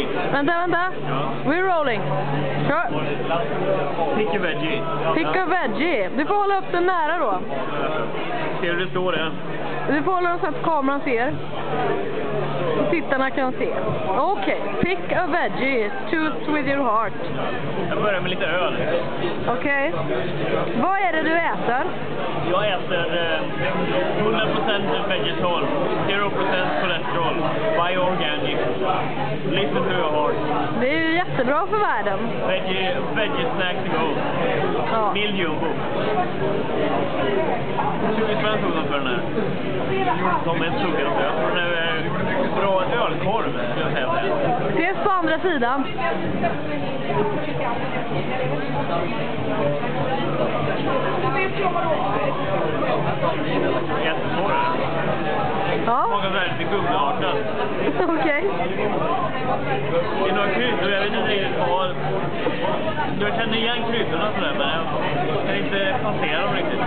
Vänta. Ja. We're rolling. Kör. Pick a veggie. Pick a veggie. Du får hålla upp den nära då. Ser du det står det? Du får hålla den så att kameran ser. Och tittarna kan se. Okej. Pick a veggie. Choose with your heart. Jag börjar med lite öl. Okej. Vad är det du äter? Jag äter 100% vegetal, 0% kolesterol, bioorganic. Listen to your heart. Det är ju jättebra för världen. Veggie snack to go. Ja. Miljumbo. 20 spänn tog de för den här. Som en tugga. Jag tror den är bra ölkorv, skulle jag säga. Ses på andra sidan. Jättesvår är den. Ja. Smakar väldigt gummiartat. Okej. Det är några kryddor, jag vet inte riktigt vad. Jag känner igen kryddorna sådär, men jag kan inte passera dem riktigt.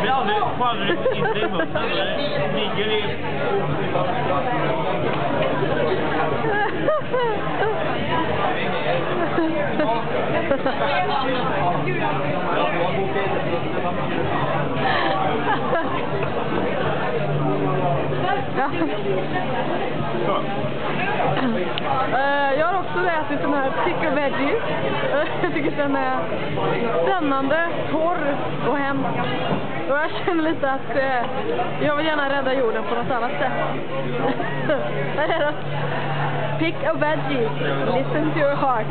Vi får aldrig inte i munnen, det ligger i... Ja. Jag har också ätit den här Pick a veggie. Jag tycker den är spännande, torr och hemsk. Och jag känner lite att jag vill gärna rädda jorden på något annat sätt. Här är det. Pick a veggie. Listen to your heart.